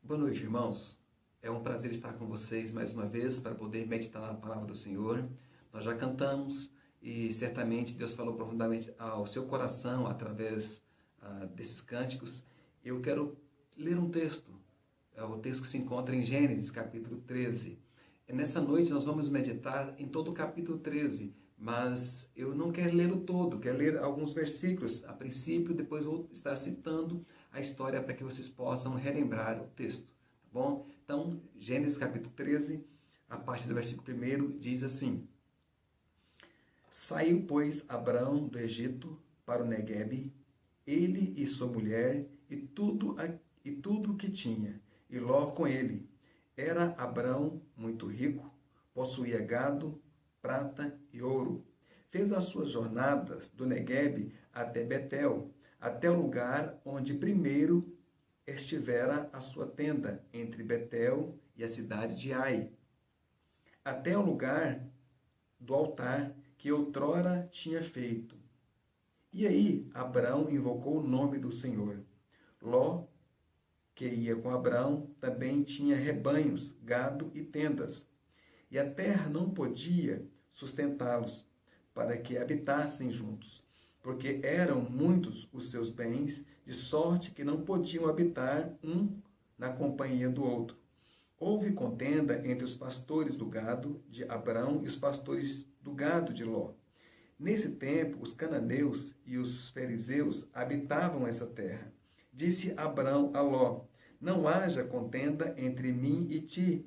Boa noite, irmãos. É um prazer estar com vocês mais uma vez para poder meditar na palavra do Senhor. Nós já cantamos e certamente Deus falou profundamente ao seu coração através desses cânticos. Eu quero ler um texto, é o texto que se encontra em Gênesis, capítulo 13. E nessa noite nós vamos meditar em todo o capítulo 13, mas eu não quero ler o todo, quero ler alguns versículos a princípio, depois vou estar citando a história para que vocês possam relembrar o texto, tá bom? Então, Gênesis capítulo 13, a partir do versículo 1, diz assim: Saiu, pois, Abrão do Egito para o Neguebe, ele e sua mulher e tudo o que tinha, e Ló com ele. Era Abrão muito rico, possuía gado, prata e ouro. Fez as suas jornadas do Neguebe até Betel, até o lugar onde primeiro estivera a sua tenda, entre Betel e a cidade de Ai, até o lugar do altar que outrora tinha feito. E aí Abrão invocou o nome do Senhor. Ló, que ia com Abrão, também tinha rebanhos, gado e tendas. E a terra não podia sustentá-los, para que habitassem juntos, porque eram muitos os seus bens, de sorte que não podiam habitar um na companhia do outro. Houve contenda entre os pastores do gado de Abrão e os pastores do gado de Ló. Nesse tempo, os cananeus e os fariseus habitavam essa terra. Disse Abrão a Ló: Não haja contenda entre mim e ti,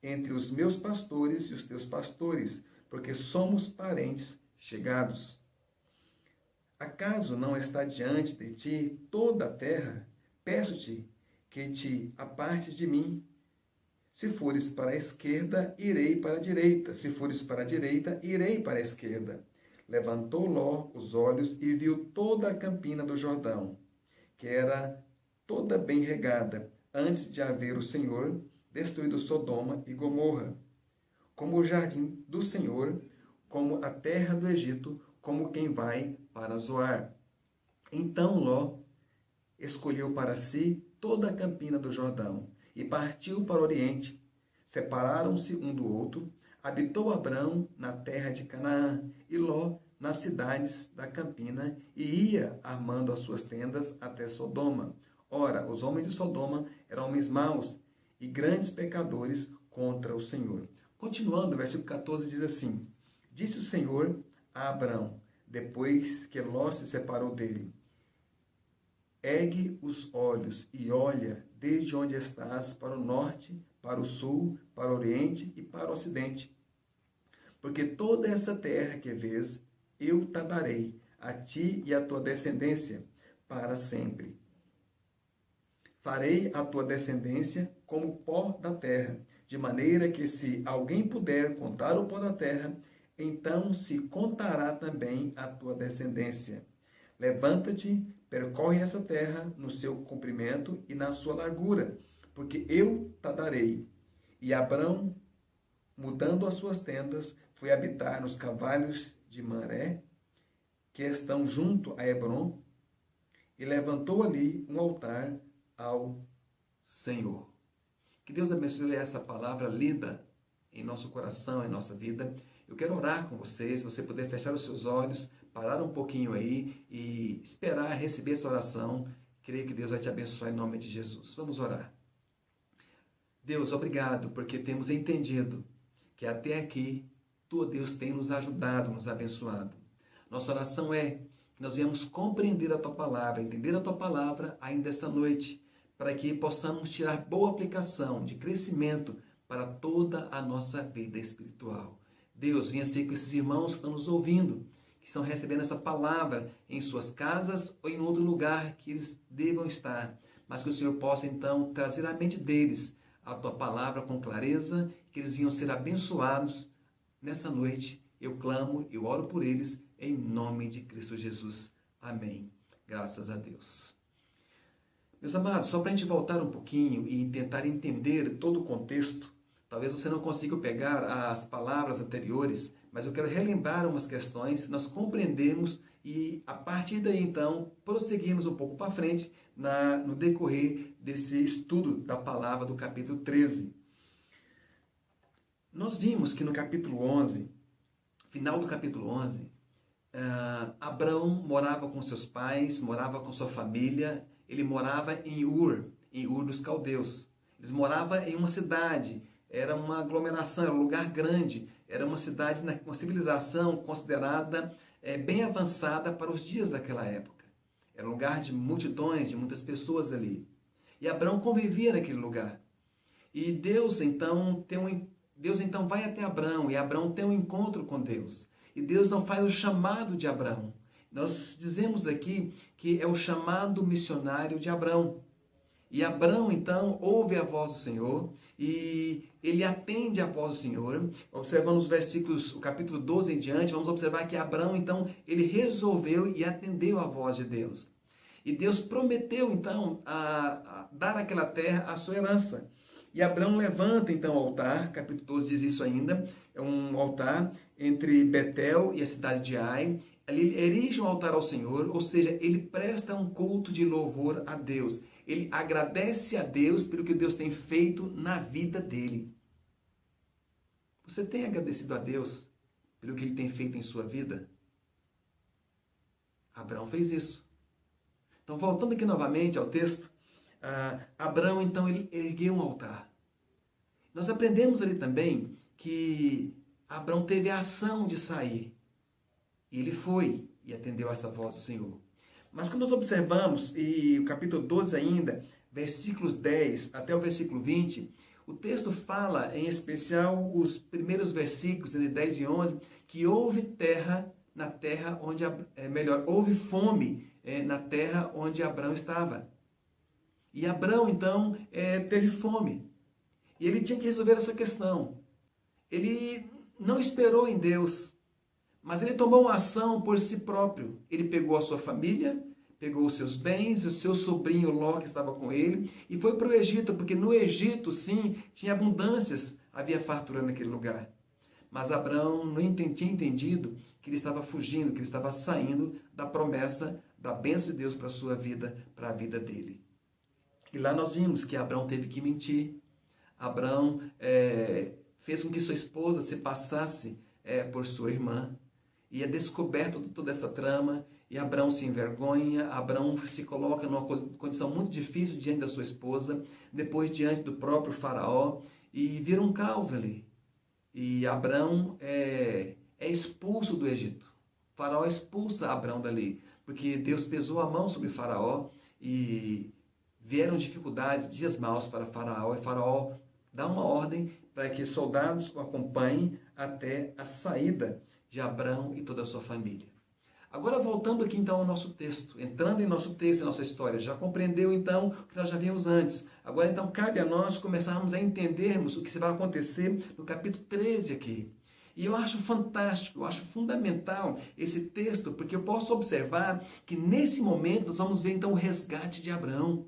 entre os meus pastores e os teus pastores, porque somos parentes chegados. Acaso não está diante de ti toda a terra? Peço-te que te apartes de mim. Se fores para a esquerda, irei para a direita. Se fores para a direita, irei para a esquerda. Levantou Ló os olhos e viu toda a campina do Jordão, que era toda bem regada, antes de haver o Senhor destruído Sodoma e Gomorra, como o jardim do Senhor, como a terra do Egito, como quem vai para Zoar. Então Ló escolheu para si toda a campina do Jordão e partiu para o oriente. Separaram-se um do outro. Habitou Abrão na terra de Canaã e Ló nas cidades da campina, e ia armando as suas tendas até Sodoma. Ora, os homens de Sodoma eram homens maus e grandes pecadores contra o Senhor. Continuando, o versículo 14 diz assim: Disse o Senhor a Abrão, depois que Ló se separou dele: Ergue os olhos e olha desde onde estás para o norte, para o sul, para o oriente e para o ocidente. Porque toda essa terra que vês, eu te darei, a ti e à tua descendência, para sempre. Farei a tua descendência como pó da terra, de maneira que se alguém puder contar o pó da terra, então se contará também a tua descendência. Levanta-te, percorre essa terra no seu comprimento e na sua largura, porque eu te darei. E Abrão, mudando as suas tendas, foi habitar nos carvalhos de Mamré, que estão junto a Hebrom, e levantou ali um altar ao Senhor. Que Deus abençoe essa palavra lida em nosso coração, em nossa vida. Eu quero orar com vocês, você poder fechar os seus olhos, parar um pouquinho aí e esperar receber essa oração. Creio que Deus vai te abençoar em nome de Jesus. Vamos orar. Deus, obrigado, porque temos entendido que até aqui, tu, Deus, tem nos ajudado, nos abençoado. Nossa oração é que nós venhamos compreender a tua palavra, entender a tua palavra ainda essa noite, para que possamos tirar boa aplicação de crescimento para toda a nossa vida espiritual. Deus, venha ser com esses irmãos que estão nos ouvindo, que estão recebendo essa palavra em suas casas ou em outro lugar que eles devam estar, mas que o Senhor possa então trazer à mente deles a tua palavra com clareza, que eles venham ser abençoados nessa noite. Eu clamo, eu oro por eles em nome de Cristo Jesus. Amém. Graças a Deus. Meus amados, só para a gente voltar um pouquinho e tentar entender todo o contexto, talvez você não consiga pegar as palavras anteriores, mas eu quero relembrar umas questões, nós compreendemos e a partir daí então prosseguimos um pouco para frente no decorrer desse estudo da palavra do capítulo 13. Nós vimos que no capítulo 11, final do capítulo 11, Abrão morava com seus pais, morava com sua família, ele morava em Ur dos Caldeus. Eles moravam em uma cidade, era uma aglomeração, era um lugar grande, era uma cidade, uma civilização considerada bem avançada para os dias daquela época. Era um lugar de multidões, de muitas pessoas ali. E Abrão convivia naquele lugar. E Deus então vai até Abrão, e Abrão tem um encontro com Deus. E Deus não faz o chamado de Abrão. Nós dizemos aqui que é o chamado missionário de Abrão. E Abrão, então, ouve a voz do Senhor e ele atende a voz do Senhor. Observando os versículos, o capítulo 12 em diante, vamos observar que Abrão, então, ele resolveu e atendeu a voz de Deus. E Deus prometeu, então, a dar aquela terra à sua herança. E Abrão levanta, então, o altar, capítulo 12 diz isso ainda, é um altar entre Betel e a cidade de Ai. Ali ele erige um altar ao Senhor, ou seja, ele presta um culto de louvor a Deus. Ele agradece a Deus pelo que Deus tem feito na vida dele. Você tem agradecido a Deus pelo que Ele tem feito em sua vida? Abraão fez isso. Então, voltando aqui novamente ao texto, Abraão, então, ele ergueu um altar. Nós aprendemos ali também que Abraão teve a ação de sair. E ele foi e atendeu essa voz do Senhor. Mas quando nós observamos, e o capítulo 12 ainda, versículos 10 até o versículo 20, o texto fala, em especial, os primeiros versículos, entre 10 e 11, que houve terra na terra onde, houve fome na terra onde Abrão estava. E Abrão, então, teve fome. E ele tinha que resolver essa questão. Ele não esperou em Deus, mas ele tomou uma ação por si próprio. Ele pegou a sua família, pegou os seus bens, o seu sobrinho Ló, que estava com ele, e foi para o Egito, porque no Egito, sim, tinha abundâncias, havia fartura naquele lugar. Mas Abrão não tinha entendido que ele estava fugindo, que ele estava saindo da promessa, da bênção de Deus para a sua vida, para a vida dele. E lá nós vimos que Abrão teve que mentir. Abrão fez com que sua esposa se passasse por sua irmã. E é descoberto toda essa trama, e Abrão se envergonha, Abrão se coloca numa condição muito difícil diante da sua esposa, depois diante do próprio faraó, e vira um caos ali. E Abrão é expulso do Egito. O faraó expulsa Abrão dali, porque Deus pesou a mão sobre faraó, e vieram dificuldades, dias maus para faraó, e faraó dá uma ordem para que soldados o acompanhem até a saída de Abrão e toda a sua família. Agora, voltando aqui então ao nosso texto, entrando em nosso texto, em nossa história, já compreendeu então o que nós já vimos antes. Agora então cabe a nós começarmos a entendermos o que vai acontecer no capítulo 13 aqui. E eu acho fantástico, eu acho fundamental esse texto, porque eu posso observar que nesse momento nós vamos ver então o resgate de Abrão.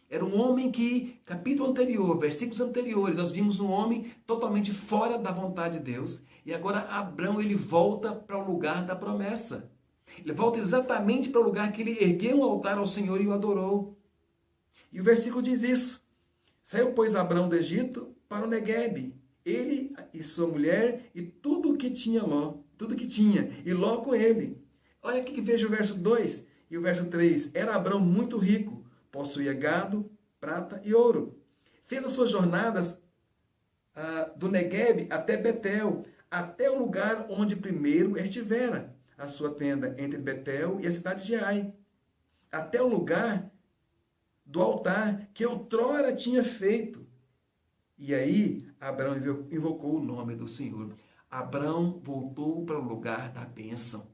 Era um homem que, capítulo anterior, versículos anteriores, nós vimos um homem totalmente fora da vontade de Deus. E agora Abrão, ele volta para o lugar da promessa. Ele volta exatamente para o lugar que ele ergueu um altar ao Senhor e o adorou. E o versículo diz isso. Saiu, pois, Abrão do Egito para o Neguebe, ele e sua mulher e tudo o que tinha Ló, e Ló com ele. Olha aqui que veja o verso 2 e o verso 3. Era Abrão muito rico, possuía gado, prata e ouro. Fez as suas jornadas do Neguebe até Betel, até o lugar onde primeiro estivera a sua tenda, entre Betel e a cidade de Ai, até o lugar do altar que outrora tinha feito. E aí, Abrão invocou o nome do Senhor. Abrão voltou para o lugar da bênção.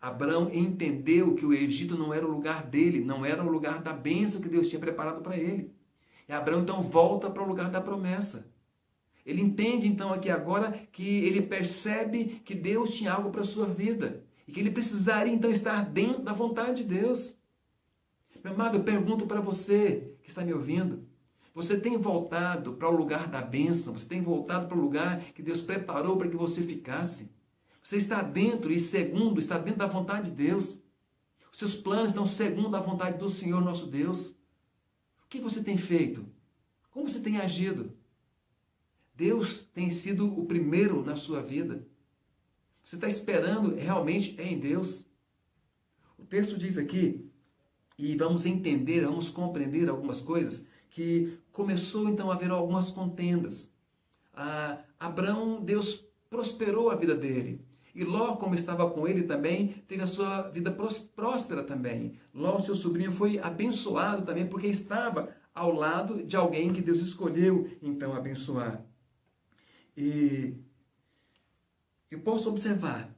Abrão entendeu que o Egito não era o lugar dele, não era o lugar da bênção que Deus tinha preparado para ele. E Abrão então volta para o lugar da promessa. Ele entende então aqui agora que ele percebe que Deus tinha algo para a sua vida. E que ele precisaria então estar dentro da vontade de Deus. Meu amado, eu pergunto para você que está me ouvindo. Você tem voltado para o lugar da bênção, você tem voltado para o lugar que Deus preparou para que você ficasse. Você está dentro e segundo, está dentro da vontade de Deus. Os seus planos estão segundo a vontade do Senhor nosso Deus. O que você tem feito? Como você tem agido? Deus tem sido o primeiro na sua vida. Você está esperando realmente em Deus? O texto diz aqui, e vamos entender, vamos compreender algumas coisas, que começou então a haver algumas contendas. Abraão, Deus prosperou a vida dele. E Ló, como estava com ele também, teve a sua vida próspera também. Ló, seu sobrinho, foi abençoado também, porque estava ao lado de alguém que Deus escolheu, então, abençoar. E eu posso observar,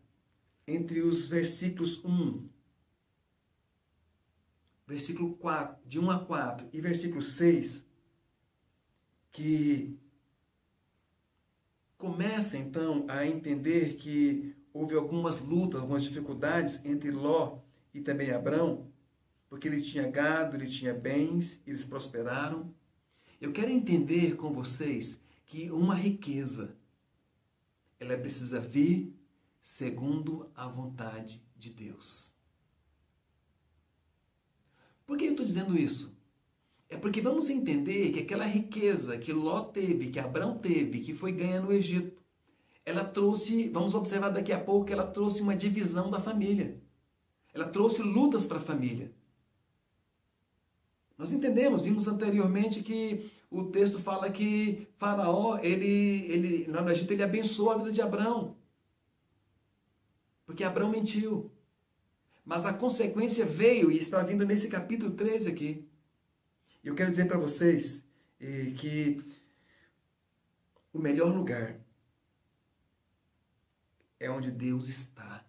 entre os versículos 1, versículo 4, de 1 a 4 e versículo 6, que começa então a entender que houve algumas lutas, algumas dificuldades entre Ló e também Abrão, porque ele tinha gado, ele tinha bens, eles prosperaram. Eu quero entender com vocês que uma riqueza, ela precisa vir segundo a vontade de Deus. Por que eu estou dizendo isso? É porque vamos entender que aquela riqueza que Ló teve, que Abrão teve, que foi ganha no Egito, ela trouxe, vamos observar daqui a pouco, que ela trouxe uma divisão da família. Ela trouxe lutas para a família. Nós entendemos, vimos anteriormente que o texto fala que Faraó, lá no Egito, ele abençoou a vida de Abrão. Porque Abrão mentiu. Mas a consequência veio e está vindo nesse capítulo 13 aqui. Eu quero dizer para vocês que o melhor lugar é onde Deus está.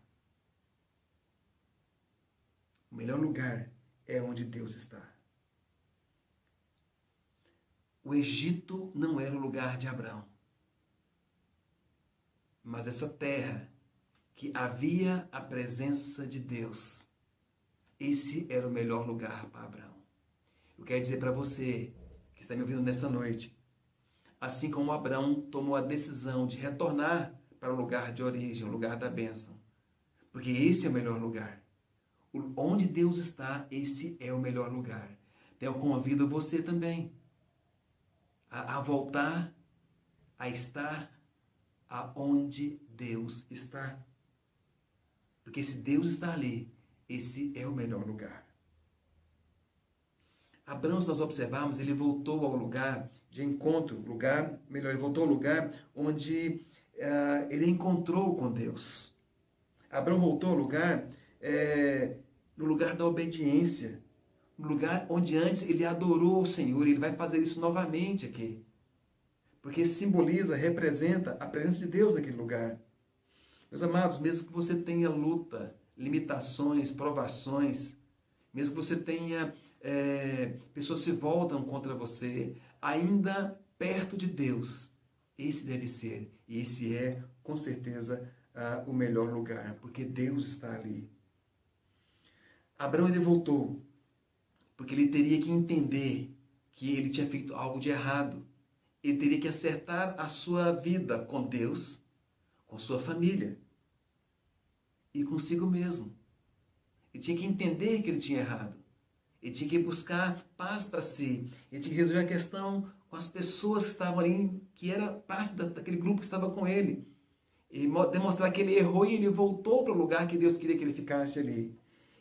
O melhor lugar é onde Deus está. O Egito não era o lugar de Abrão. Mas essa terra que havia a presença de Deus, esse era o melhor lugar para Abrão. Eu quero dizer para você que está me ouvindo nessa noite, assim como Abrão tomou a decisão de retornar para o lugar de origem, o lugar da bênção, porque esse é o melhor lugar. Onde Deus está, esse é o melhor lugar. Então eu convido você também a voltar a estar aonde Deus está. Porque se Deus está ali, esse é o melhor lugar. Abrão, se nós observarmos, ele voltou ao lugar de encontro, ele voltou ao lugar onde ele encontrou com Deus. Abrão voltou ao lugar, no lugar da obediência, no lugar onde antes ele adorou o Senhor, ele vai fazer isso novamente aqui. Porque simboliza, representa a presença de Deus naquele lugar. Meus amados, mesmo que você tenha luta, limitações, provações, mesmo que você tenha pessoas que se voltam contra você, ainda perto de Deus, esse deve ser, e esse é, com certeza, o melhor lugar, porque Deus está ali. Abrão, ele voltou, porque ele teria que entender que ele tinha feito algo de errado. Ele teria que acertar a sua vida com Deus, com sua família e consigo mesmo. Ele tinha que entender que ele tinha errado. Ele tinha que buscar paz para si. Ele tinha que resolver a questão com as pessoas que estavam ali, que era parte daquele grupo que estava com ele. E demonstrar que ele errou e ele voltou para o lugar que Deus queria que ele ficasse ali.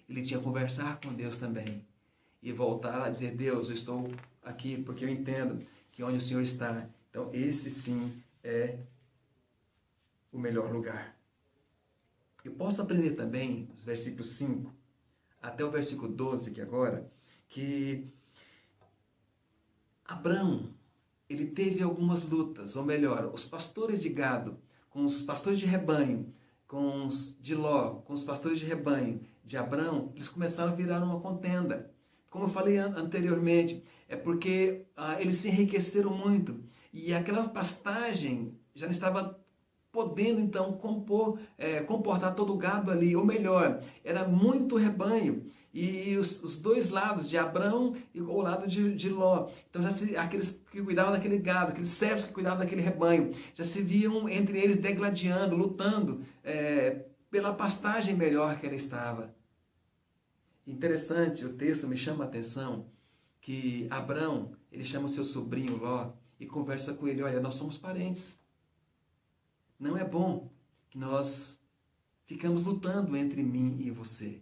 Ele tinha que conversar com Deus também. E voltar a dizer, Deus, eu estou aqui porque eu entendo que onde o Senhor está. Então, esse sim é o melhor lugar. Eu posso aprender também, dos versículos 5 até o versículo 12, que agora, que Abrão, ele teve algumas lutas, ou melhor, os pastores de gado, com os pastores de rebanho, com os de Ló, com os pastores de rebanho de Abrão, eles começaram a virar uma contenda. Como eu falei anteriormente, é porque eles se enriqueceram muito e aquela pastagem já não estava podendo então comportar todo o gado ali, ou melhor, era muito rebanho e os dois lados, de Abrão e o lado de Ló. Então, aqueles que cuidavam daquele gado, aqueles servos que cuidavam daquele rebanho, já se viam entre eles degladiando, lutando pela pastagem melhor que ela estava. Interessante, o texto me chama a atenção que Abrão, ele chama o seu sobrinho Ló e conversa com ele: olha, nós somos parentes. Não é bom que nós ficamos lutando entre mim e você.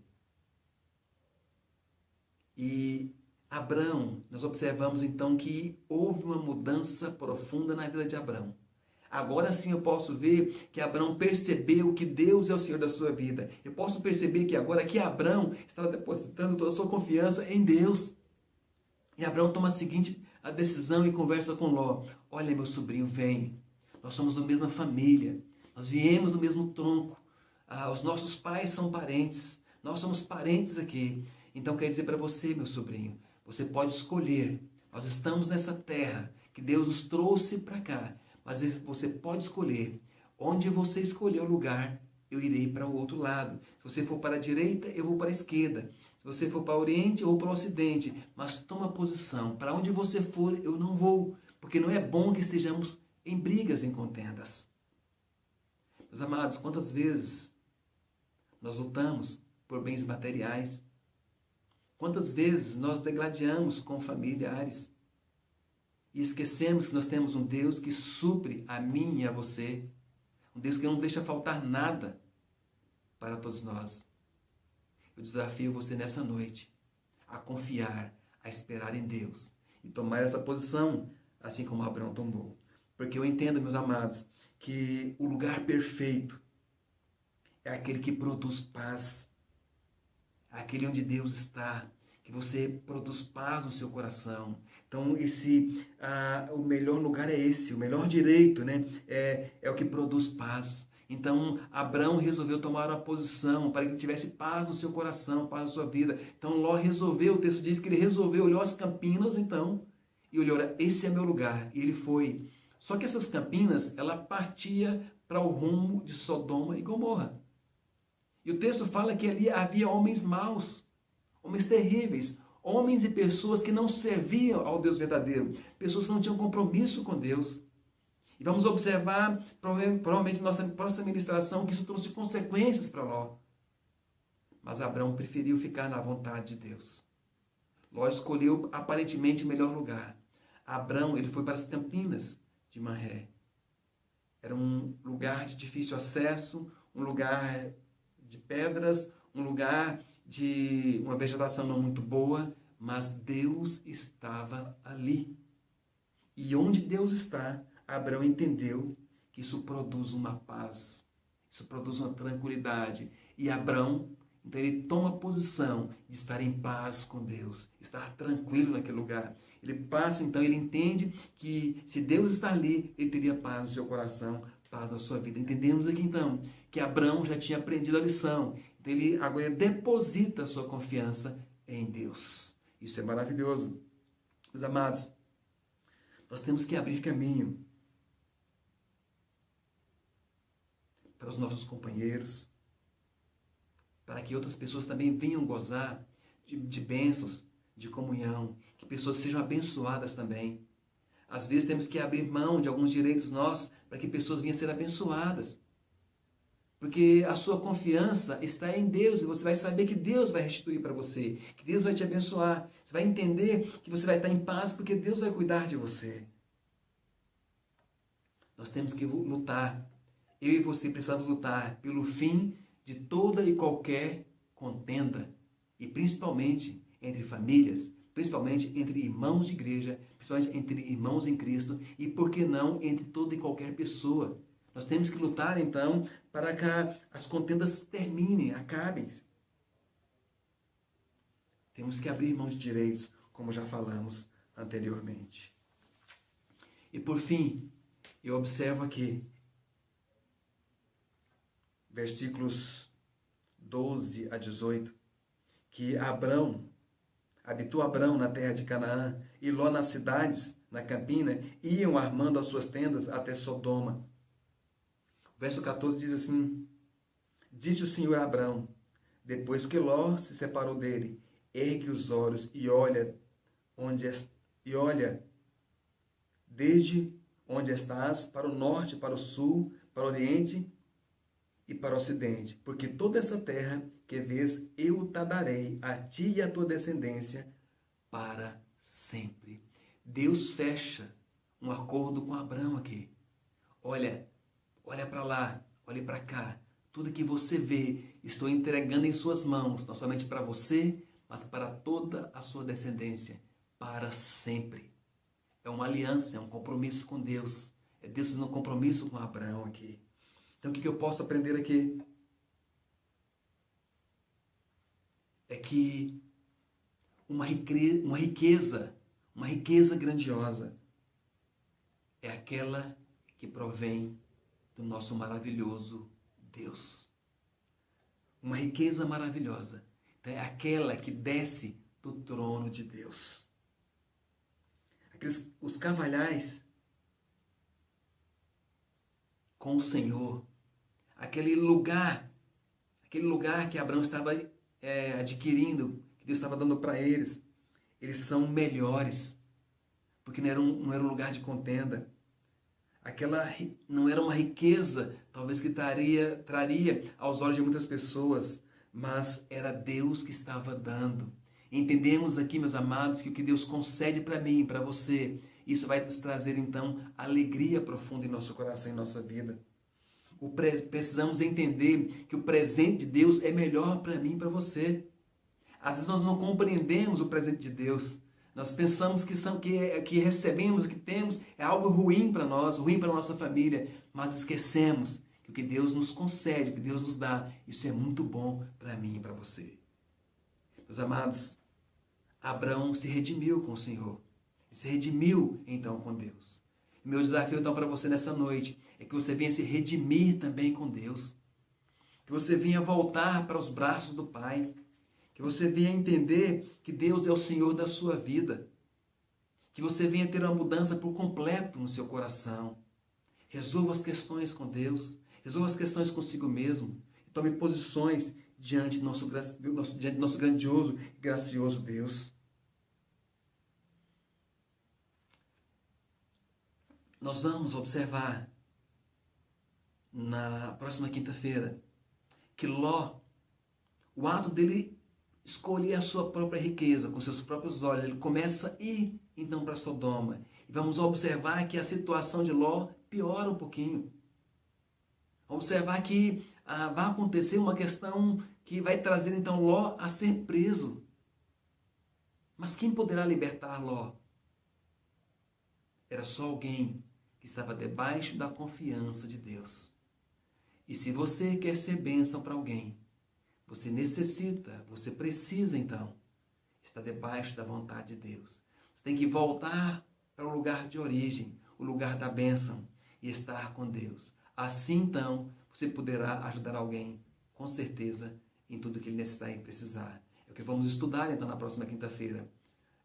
E Abrão, nós observamos então que houve uma mudança profunda na vida de Abrão. Agora sim eu posso ver que Abrão percebeu que Deus é o Senhor da sua vida. Eu posso perceber que agora que Abrão estava depositando toda a sua confiança em Deus. E Abrão toma a decisão e conversa com Ló: olha, meu sobrinho, vem. Nós somos da mesma família. Nós viemos do mesmo tronco. Os nossos pais são parentes. Nós somos parentes aqui. Então quer dizer para você, meu sobrinho, você pode escolher. Nós estamos nessa terra que Deus nos trouxe para cá. Mas você pode escolher. Onde você escolher o lugar, eu irei para o outro lado. Se você for para a direita, eu vou para a esquerda. Se você for para o oriente, eu vou para o ocidente. Mas toma posição. Para onde você for, eu não vou. Porque não é bom que estejamos em brigas, em contendas. Meus amados, quantas vezes nós lutamos por bens materiais? Quantas vezes nós degladiamos com familiares? E esquecemos que nós temos um Deus que supre a mim e a você. Um Deus que não deixa faltar nada para todos nós. Eu desafio você nessa noite a confiar, a esperar em Deus e tomar essa posição, assim como Abraão tomou. Porque eu entendo, meus amados, que o lugar perfeito é aquele que produz paz. É aquele onde Deus está, que você produz paz no seu coração. Então, o melhor lugar é esse, o melhor direito, né? É o que produz paz. Então, Abrão resolveu tomar uma posição para que tivesse paz no seu coração, paz na sua vida. Então, Ló resolveu, o texto diz que ele resolveu, olhou as campinas, então, e olhou: esse é meu lugar. E ele foi. Só que essas campinas, ela partia para o rumo de Sodoma e Gomorra. E o texto fala que ali havia homens maus, homens terríveis, homens e pessoas que não serviam ao Deus verdadeiro, pessoas que não tinham compromisso com Deus. E vamos observar, provavelmente, na nossa próxima ministração, que isso trouxe consequências para Ló. Mas Abrão preferiu ficar na vontade de Deus. Ló escolheu aparentemente o melhor lugar. Abrão, ele foi para as campinas de Manré. Era um lugar de difícil acesso, um lugar de pedras, um lugar de uma vegetação não muito boa, mas Deus estava ali. E onde Deus está, Abrão entendeu que isso produz uma paz, isso produz uma tranquilidade. E Abrão, então ele toma a posição de estar em paz com Deus, estar tranquilo naquele lugar. Ele passa, então, ele entende que se Deus está ali, ele teria paz no seu coração, paz na sua vida. Entendemos aqui, então, que Abrão já tinha aprendido a lição. Então, ele agora deposita a sua confiança em Deus. Isso é maravilhoso. Meus amados, nós temos que abrir caminho para os nossos companheiros, para que outras pessoas também venham gozar de bênçãos, de comunhão, que pessoas sejam abençoadas também. Às vezes temos que abrir mão de alguns direitos nossos para que pessoas venham ser abençoadas. Porque a sua confiança está em Deus e você vai saber que Deus vai restituir para você, que Deus vai te abençoar. Você vai entender que você vai estar em paz porque Deus vai cuidar de você. Nós temos que lutar. Eu e você precisamos lutar pelo fim de toda e qualquer contenda. E principalmente entre famílias, principalmente entre irmãos de igreja, principalmente entre irmãos em Cristo e, por que não, entre toda e qualquer pessoa. Nós temos que lutar, então, para que as contendas terminem, acabem. Temos que abrir mão de direitos, como já falamos anteriormente. E, por fim, eu observo aqui, versículos 12 a 18, que habitou Abrão na terra de Canaã, e Ló nas cidades, na campina, iam armando as suas tendas até Sodoma. O verso 14 diz assim: disse o Senhor a Abrão: Depois que Ló se separou dele, ergue os olhos e olha e olha desde onde estás, para o norte, para o sul, para o oriente e para o ocidente, porque toda essa terra que vês eu te darei a ti e a tua descendência para sempre. Deus fecha um acordo com Abraão aqui. Olha para lá, olhe para cá. Tudo que você vê, estou entregando em suas mãos, não somente para você, mas para toda a sua descendência, para sempre. É uma aliança, é um compromisso com Deus. É Deus fazendo um compromisso com Abraão aqui. Então, o que eu posso aprender aqui? É que uma riqueza grandiosa é aquela que provém do nosso maravilhoso Deus. Uma riqueza maravilhosa é aquela que desce do trono de Deus. Os cavalhais com o Senhor, aquele lugar que Abraão estava adquirindo, que Deus estava dando para eles são melhores, porque não era um lugar de contenda. Aquela não era uma riqueza, talvez que traria aos olhos de muitas pessoas, mas era Deus que estava dando. Entendemos aqui, meus amados, que o que Deus concede para mim e para você, isso vai nos trazer, então, alegria profunda em nosso coração e em nossa vida. Precisamos entender que o presente de Deus é melhor para mim e para você. Às vezes nós não compreendemos o presente de Deus. Nós pensamos que recebemos, o que temos, é algo ruim para nós, ruim para a nossa família, mas esquecemos que o que Deus nos concede, o que Deus nos dá, isso é muito bom para mim e para você. Meus amados, Abraão se redimiu com o Senhor. Se redimiu, então, com Deus. O meu desafio, então, para você nessa noite é que você venha se redimir também com Deus. Que você venha voltar para os braços do Pai. Que você venha entender que Deus é o Senhor da sua vida. Que você venha ter uma mudança por completo no seu coração. Resolva as questões com Deus. Resolva as questões consigo mesmo. E tome posições diante do nosso grandioso e gracioso Deus. Nós vamos observar na próxima quinta-feira que Ló, o ato dele escolher a sua própria riqueza com seus próprios olhos, ele começa a ir então para Sodoma. E vamos observar que a situação de Ló piora um pouquinho. Observar que vai acontecer uma questão que vai trazer então Ló a ser preso. Mas quem poderá libertar Ló? Era só alguém que estava debaixo da confiança de Deus. E se você quer ser bênção para alguém, você precisa então estar debaixo da vontade de Deus. Você tem que voltar para o lugar de origem, o lugar da bênção, e estar com Deus. Assim então, você poderá ajudar alguém, com certeza, em tudo que ele necessitar e precisar. É o que vamos estudar então na próxima quinta-feira.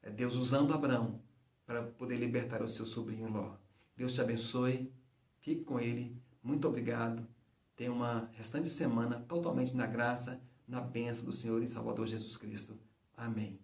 É Deus usando Abraão para poder libertar o seu sobrinho Ló. Deus te abençoe, fique com ele, muito obrigado. Tenha uma restante semana totalmente na graça, na bênção do Senhor e Salvador Jesus Cristo. Amém.